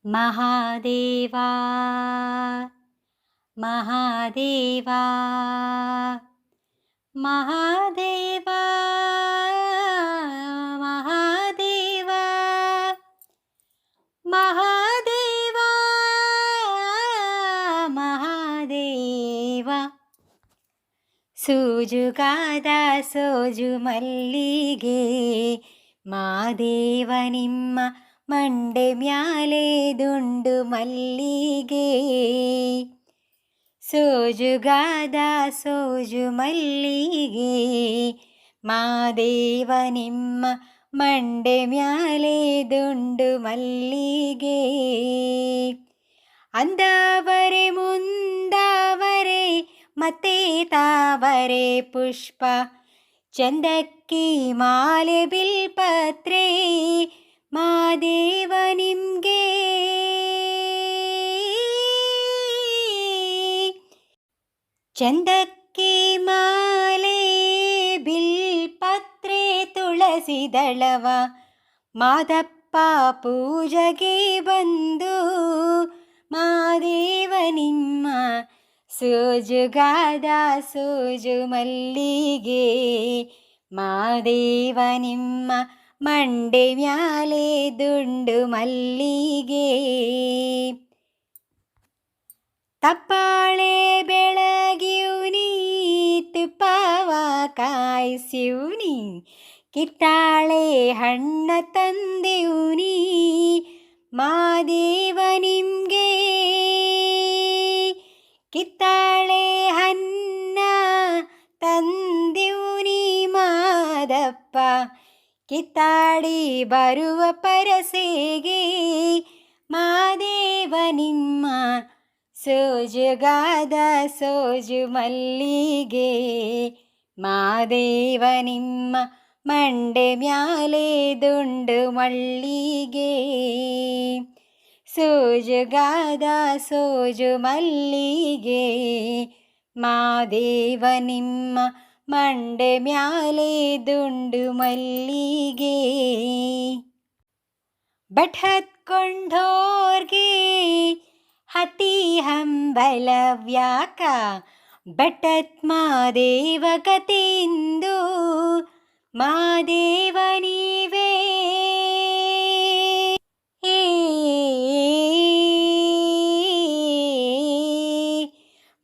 ಮಹಾದೇವಾ ಮಹಾದೇವಾ ಮಹಾದೇವಾ ಮಹಾದೇವಾ ಮಹಾದೇವಾ ಮಹಾದೇವಾ ಸೂಜುಗಾದ ಸೋಜು ಮಲ್ಲಿಗೆ ಮಾದೇವ ನಿಮ್ಮ ಮಂಡೆ ಮ್ಯಾಲೆ ದುಂಡು ಮಲ್ಲಿಗೆ ಸೋಜುಗಾದ ಸೋಜು ಮಲ್ಲಿಗೆ ಮಾದೇವ ನಿಮ್ಮ ಮಂಡೆ ಮ್ಯಾಲೆ ದುಂಡು ಮಲ್ಲಿಗೆ ಅಂದವರೆ ಮುಂದಾವರೆ ಮತ್ತೆ ತಾವರೆ ಪುಷ್ಪ ಚಂದಕ್ಕಿ ಮಾಲೆ ಬಿಲ್ಪತ್ರೆ ಮಾದೇವ ನಿಮ್ಗೆ ಚಂದಕ್ಕಿ ಮಾಲೆ ಬಿಲ್ಪತ್ರೆ ತುಳಸಿ ದಳವ ಮಾದಪ್ಪ ಪೂಜೆಗೆ ಬಂದು ಮಾದೇವ ನಿಮ್ಮ ಸೋಜುಗಾದ ಸೋಜು ಮಲ್ಲಿಗೆ ಮಾದೇವ ನಿಮ್ಮ ಮಂಡೆ ಮ್ಯಾಲೆ ದುಂಡು ಮಲ್ಲಿಗೆ ತಪ್ಪಾಳೆ ಬೆಳಗಿವ್ನಿ ತುಪ್ಪವ ಕಾಯಿಸಿವ್ನಿ ಕಿತ್ತಾಳೆ ಹಣ್ಣ ತಂದೆವ್ನಿ ಮಾದೇವ ನಿಮ್ಗೆ ಕಿತ್ತಾಳೆ ಹಣ್ಣ ತಂದೆವ್ನಿ ಮಾದಪ್ಪ ಕಿತ್ತಾಡಿ ಬರುವ ಪರಸೆಗೆ ಮಾದೇವ ನಿಮ್ಮ ಸೋಜುಗಾದ ಸೋಜು ಮಲ್ಲಿಗೆ ಮಾದೇವ ನಿಮ್ಮ ಮಂಡೆ ಮ್ಯಾಲೆ ದುಂಡು ಮಲ್ಲಿಗೆ ಸೋಜುಗಾದ ಸೋಜು ಮಲ್ಲಿಗೆ ಮಾದೇವ ನಿಮ್ಮ ಮಂಡೆ ಮ್ಯಾಲೆ ದುಂಡು ಮಲ್ಲಿಗೆ ಬಟ್ ಹತ್ಕೊಂಡೋರ್ಗೆ ಹತಿ ಹಂಬಲವ್ಯಾಕ ಬಟತ್ ಮಾದೇವ ಕತೆಂದು ಮಾದೇವ ನೀವೇ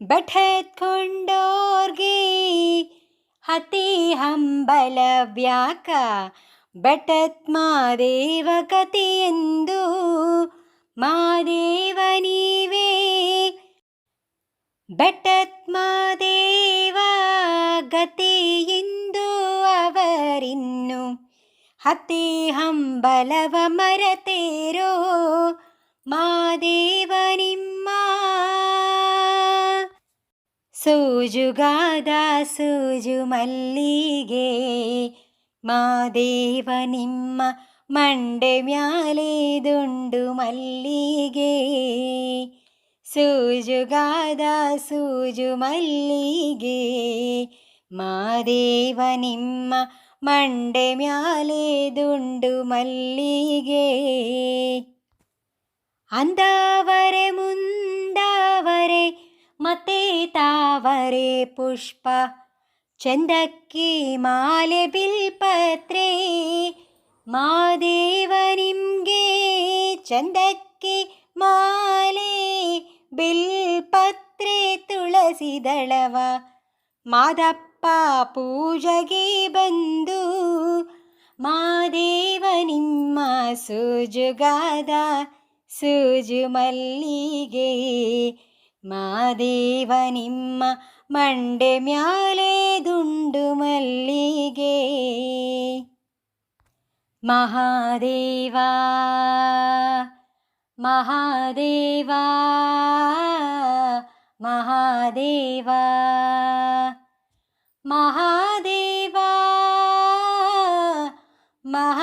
ಬಟತ್ ಕೊಂಡೋರ್ಗೆ ಹತಿ ಹಂಬಲವ್ಯಾಕ ಬಟತ್ ಮಾದೇವ ಕತೆಯೆಂದು ಮಾದೇವ ನೀವೇ ಬಟತ್ ಮಾದೇವ ಗತಿಯೆಂದು ಅವರಿನ್ನು ಹತಿ ಹಂಬಲವ ಮರತೇರೋ ಮಾದೇವ ನಿಮ್ಮ ಸೋಜುಗಾದ ಸೋಜು ಮಲ್ಲಿಗೆ ಮಾದೇವ ನಿಮ್ಮ ಮಂಡೆ ಮ್ಯಾಲೆ ದುಂಡು ಮಲ್ಲಿಗೆ ಸೋಜುಗಾದ ಸೋಜು ಮಲ್ಲಿಗೆ ಮಾದೇವ ನಿಮ್ಮ ಮಂಡೆ ಮ್ಯಾಲೆ ದುಂಡು ಮಲ್ಲಿಗೆ ಅಂದವರೆ ಮುಂದಾವರೆ ಮತ್ತೆ ತಾವರೆ ಪುಷ್ಪ ಚಂದಕ್ಕಿ ಮಾಲೆ ಬಿಲ್ಪತ್ರೆ ಮಾದೇವ ನಿಮ್ಗೆ ಚಂದಕ್ಕಿ ಮಾಲೆ ಬಿಲ್ಪತ್ರೆ ತುಳಸಿ ದಳವ ಮಾದಪ್ಪ ಪೂಜೆಗೆ ಬಂದು ಮಾದೇವ ನಿಮ್ಮ ಸೋಜುಗಾದ ಸೋಜು ಮಲ್ಲಿಗೆ ಮಾದೇವ ನಿಮ್ಮ ಮಂಡೆ ಮ್ಯಾಲೆ ದುಂಡು ಮಲ್ಲಿಗೆ ಮಹಾದೇವಾ ಮಹಾದೇವಾ ಮಹಾದೇವಾ ಮಹಾದೇವಾ ಮಹಾ